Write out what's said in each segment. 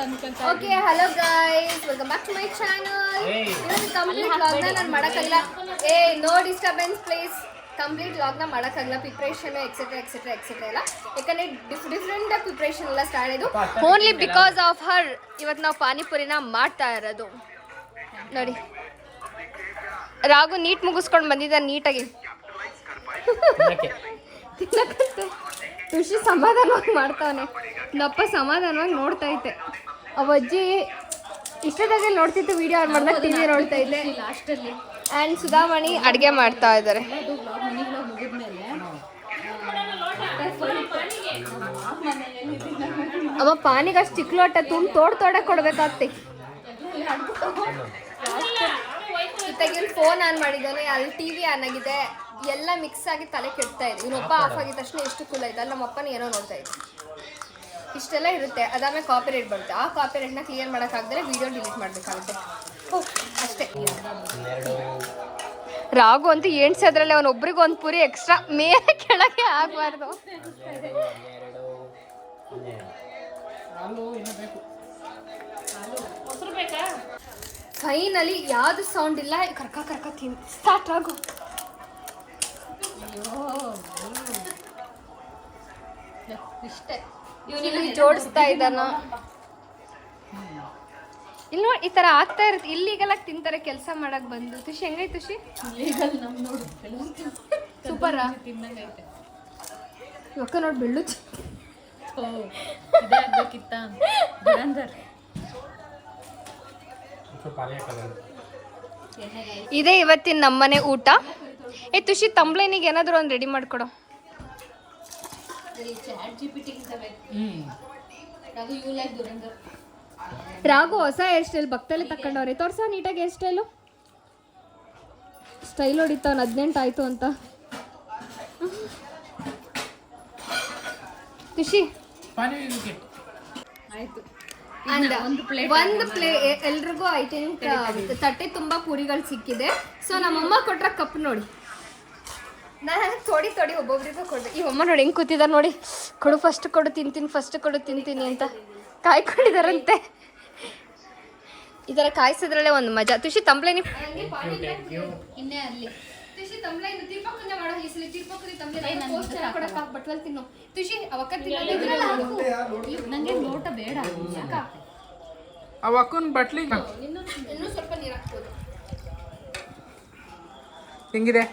Okay hello guys, welcome back to my channel. ಇವತ್ತು complete ವ್ಲಾಗ್ನ ನಾನು ಮಾಡೋಕ್ಕಾಗಿಲ್ಲ. No disturbance please. ಕಂಪ್ಲೀಟ್ ವ್ಲಾಗ್ನ ಮಾಡೋಕ್ಕಾಗಿಲ್ಲ, ಪ್ರಿಪ್ರೇಷನ್ ಎಕ್ಸೆಟ್ರಾ ಎಕ್ಸೆಟ್ರಾ ಎಕ್ಸೆಟ್ರಾ ಎಲ್ಲ. ಯಾಕಂದರೆ ಡಿಫ್ರೆಂಟ್ ಪ್ರಿಪ್ರೇಷನ್ ಎಲ್ಲ ಸ್ಟಾರ್ಟ್ ಆಯಿತು ಓನ್ಲಿ ಬಿಕಾಸ್ ಆಫ್ ಹರ್. ಇವತ್ತು ನಾವು ಪಾನಿಪುರಿನ ಮಾಡ್ತಾ ಇರೋದು ನೋಡಿ. ರಾಘು ನೀಟ್ ಮುಗಿಸ್ಕೊಂಡು ಬಂದಿದ್ದ ನೀಟಾಗಿ ಖುಷಿ ಸಮಾಧಾನವಾಗಿ ಮಾಡ್ತಾವನೆ. ನಪ್ಪ ಸಮಾಧಾನವಾಗಿ ನೋಡ್ತಾ ಐತೆ. ಅವಜ್ಜಿ ಇಷ್ಟದಾಗೆ ನೋಡ್ತಿತ್ತು ವಿಡಿಯೋ ಆನ್ ಮಾಡಿದಾಗ ಟಿವಿ ನೋಡ್ತಾ ಇದ್ದೆ ಲಾಸ್ಟಲ್ಲಿ. ಆ್ಯಂಡ್ ಸುಧಾಮಣಿ ಅಡುಗೆ ಮಾಡ್ತಾ ಇದ್ದಾರೆ. ಅವ ಪಾನಿಗೆ ಅಷ್ಟು ಚಿಕ್ಲೋಟ ತುಂಬ ತೋಡೆ ಕೊಡ್ಬೇಕಾಗ್ತಿ. ಇತ್ತಾಗಿನ ಫೋನ್ ಆನ್ ಮಾಡಿದ್ದಾನೆ, ಅಲ್ಲಿ ಟಿ ವಿ ಆನ್ ಆಗಿದೆ, ಎಲ್ಲ ಮಿಕ್ಸ್ ಆಗಿ ತಲೆ ಕೆಡ್ತಾ ಇದೆ. ಇವನೊಬ್ಬ ಆಫ್ ಆಗಿದ ತಕ್ಷಣ ಎಷ್ಟು ಕೂಲ್ ಆಯ್ತು. ಅಲ್ಲಿ ನಮ್ಮಪ್ಪನ ಏನೋ ನೋಡ್ತಾ ಇದ್ದೆ. ಇಷ್ಟೆಲ್ಲ ಇರುತ್ತೆ. ಅದಾದ್ಮೇಲೆ ಕಾಪಿರೈಟ್ ಬರುತ್ತೆ. ಆ ಕಾಪಿರೈಟ್ನ ಕ್ಲಿಯರ್ ಮಾಡೋಕ್ಕಾಗದರೆ ವಿಡಿಯೋ ಡಿಲೀಟ್ ಮಾಡಬೇಕಾಗುತ್ತೆ ಅಷ್ಟೇ. ರಾಘು ಅಂತೂ ಎಣ್ಸೋದ್ರಲ್ಲಿ ಅವನೊಬ್ರಿಗೆ ಒಂದು ಪುರಿ ಎಕ್ಸ್ಟ್ರಾ ಮೇಲೆ ಕೆಳಗೆ ಆಗಬಾರ್ದು. ಫೈನಲಿ ಯಾವುದು ಸೌಂಡ್ ಇಲ್ಲ. ಕರ್ಕ ತಿನ್ ಸ್ಟಾರ್ಟ್ ಆಗು. ಇಷ್ಟೇ ಇವನಿಲ್ಲಿ ಜೋಡಿಸ್ತಾ ಇದ್ದಾನ. ಇಲ್ಲಿ ನೋಡಿ ಈ ಥರ ಆಗ್ತಾ ಇರುತ್ತೆ. ಇಲ್ಲಿಗೆಲ್ಲ ತಿಂತಾರೆ ಕೆಲಸ ಮಾಡಕ್ ಬಂದು. ತುಷಿ ಹೆಂಗೈತೆ ತುಷಿ? ಸೂಪರಾ? ಇವಕ್ಕ ನೋಡಿ ಬೆಳ್ಳು ಇದೇ ಇವತ್ತಿನ ನಮ್ಮನೆ ಊಟ. ತುಷಿ ತಂಬ್ಳೇನಿಗೆ ಏನಾದರೂ ಒಂದು ರೆಡಿ ಮಾಡ್ಕೊಡು. ರಾಘು ಹೊಸ ಹೇರ್ ಸ್ಟೈಲ್ ಭಕ್ತಲ್ಲಿ ತಕೊಂಡವ್ರೆ. ತೋರ್ಸ ನೀಟಾಗಿ ಹೇರ್ ಸ್ಟೈಲ್ ಹೊಡಿತಾವನ್. 18 ಆಯ್ತು ಅಂತ. ಖುಷಿ ಆಯ್ತು. ಒಂದು ಪ್ಲೇಟ್ ಎಲ್ರಿಗೂ ಐ ಥಿಂಕ್ ತಟ್ಟೆ ತುಂಬ ಪೂರಿಗಳು ಸಿಕ್ಕಿದೆ. ಸೊ ನಮ್ಮಮ್ಮ ಕೊಟ್ರ ಕಪ್ ನೋಡಿ. ನಾನು ತೊಡಿ ಒಬ್ಬೊಬ್ರಿಗೂ ಕೊಡ್ದೆ. ಈ ಅಮ್ಮ ನೋಡಿ ಹೆಂಗೆ ಕೂತಿದ್ದಾರೆ ನೋಡಿ. ಕೊಡು ಫಸ್ಟ್ ಕೊಡು ತಿಂತೀನಿ ಅಂತ ಕಾಯ್ಕೊಂಡಿದಾರಂತೆ. ಈ ಥರ ಕಾಯಿಸೋದ್ರಲ್ಲೇ ಒಂದು ಮಜಾ. ತುಷಿ ತಂಬ್ಳೇನಿ ಇನ್ನೇ ಅಲ್ಲಿ. ತುಷಿ ತಂಬ್ಳೇನು ತಿರ್ಪಕ್ಕಂದೆ ಮಾಡೋ ಈಸಲಿ ತಿರ್ಪಕ್ಕಿ ತಂಬ್ಳೆ ಕೊಡಕ್ಕೆ ಬಟ್ಲಲ್ಲಿ ತಿನ್ನು. ತುಷಿ ಅವಕ್ಕ ನಂಗೆ ಲೋಟ ಬೇಡ ಯಾಕ ಅವಕ್ಕನ್ ಬಟ್ಲಿ ಇನ್ನೂ ಸ್ವಲ್ಪ ನೀರು ಹಾಕ್ಬೋದು. ಹೆಂಗಿದೆ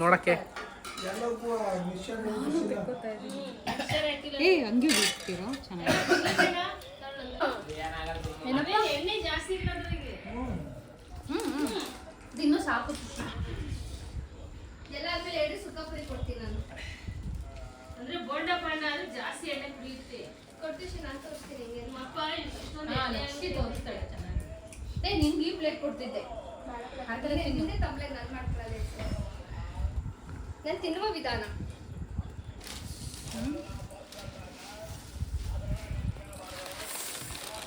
ನೋಡಕ್ಕೆ? ಹಂಗೆ ಬಿಡ್ತೀರೋ ಇನ್ನೂ ಸಾಕು. ಎಲ್ಲ ಆದ್ಮೇಲೆ 2 ಸುಕ್ಕ ಪುರಿ ಕೊಡ್ತೀನಿ ನಾನು. ಅಂದ್ರೆ ಬೋಂಡ ಪಾಂಡ ಅಂದ್ರೆ ಜಾಸ್ತಿ ಎಣ್ಣೆ ಕುಡಿಯುತ್ತೆ. ಕೊಡ್ತೀನಿ ನಾನು ತೋರಿಸ್ತೀನಿ. ತೋರಿಸ್ತಾಳೆ ಚೆನ್ನಾಗಿ. ನಿಮ್ಗೆ ಈ ಪ್ಲೇಟ್ ಕೊಡ್ತಿದ್ದೆ. ಹಿಂದೆ ತಂಬ್ಲೆ ನಾನು ಮಾಡ್ಕೊಳ್ಳೋದು. ನಾನು ತಿನ್ನುವ ವಿಧಾನ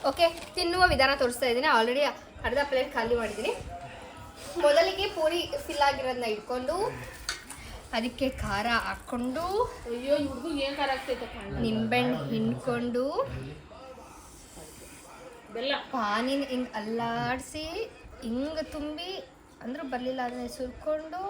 ಓಕೆ, ತಿನ್ನುವ ವಿಧಾನ ತೋರಿಸ್ತಾ ಇದ್ದೀನಿ. ಆಲ್ರೆಡಿ ಅರ್ಧ ಪ್ಲೇಟ್ ಖಾಲಿ ಮಾಡಿದ್ದೀನಿ. ಮೊದಲಿಗೆ ಪೂರಿ ಫಿಲ್ ಆಗಿರೋದನ್ನ ಇಟ್ಕೊಂಡು ಅದಕ್ಕೆ ಖಾರ ಹಾಕ್ಕೊಂಡು, ನಿಂಬೆಹಣ್ಣು ಹಿಂಡ್ಕೊಂಡು, ಪಾನಿನ ಹಿಂಗೆ ಅಲ್ಲಾಡಿಸಿ ಹಿಂಗೆ ತುಂಬಿ ಅಂದ್ರೆ ಬರಲಿಲ್ಲ ಅದನ್ನ ಸುರ್ಕೊಂಡು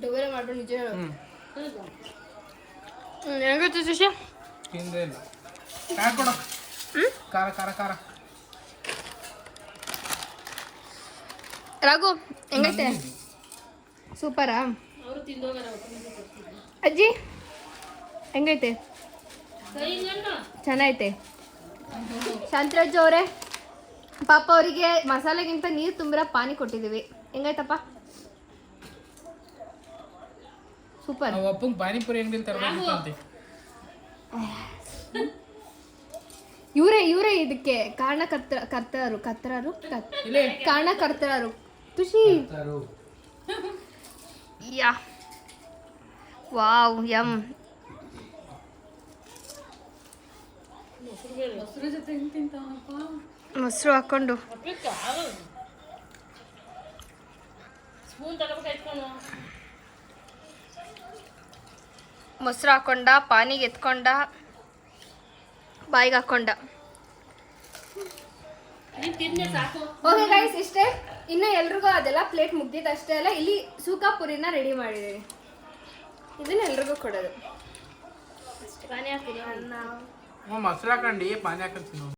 ಡೊಗರೆ ಮಾಡ್ಬಿಟ್ಟು ನಿಜ ಹೆಂಗಿತ್ತು ಸುಶಿ? ರಾಘು ಹೆಂಗೈತೆ? ಸೂಪರಾ? ಅಜ್ಜಿ ಹೆಂಗೈತೆ? ಚೆನ್ನಾಗೈತೆ. ಶಾಂತರಾಜು ಅವರೇ ಪಾಪ ಅವರಿಗೆ ಮಸಾಲೆಗಿಂತ ನೀರು ತುಂಬಿರೋ ಪಾನಿ ಕೊಟ್ಟಿದ್ದೀವಿ. ಹೆಂಗಾಯ್ತಪ್ಪ? ಸೂಪರ್. ಪಾನಿಪುರಿ ಅಂಗಡಿಯಲ್ಲಿ ತರಬೇಕಂತೆ. ಇವರೇ ಇದಕ್ಕೆ ಕಾರಣಕರ್ತರು. ತುಷಿ ಯಾ ವಾವ್ ಯಮ್. ಮೊಸರು ಜೊತೆ ತಿಂತಾವಪ್ಪ. ಮೊಸರು ಹಾಕೊಂಡು ಮೊಸರು ಹಾಕೊಂಡ ಪಾನಿಗೆ ಎತ್ಕೊಂಡ ಬಾಯಿಗೆ ಹಾಕೊಂಡ. ಓಕೆ ಗೈಸ್, ಇಷ್ಟೇ. ಇನ್ನು ಎಲ್ರಿಗೂ ಅದೆಲ್ಲ ಪ್ಲೇಟ್ ಮುಗ್ದಿದ್ದು ಅಷ್ಟೇ ಅಲ್ಲ, ಇಲ್ಲಿ ಸೂಕಾ ಪುರಿನ ರೆಡಿ ಮಾಡಿದ್ದೀವಿ. ಇದನ್ನ ಎಲ್ರಿಗೂ ಕೊಡೋದು. ಮೊಸರು ಹಾಕೊಂಡು ಪಾನಿ ಹಾಕೊಂಡು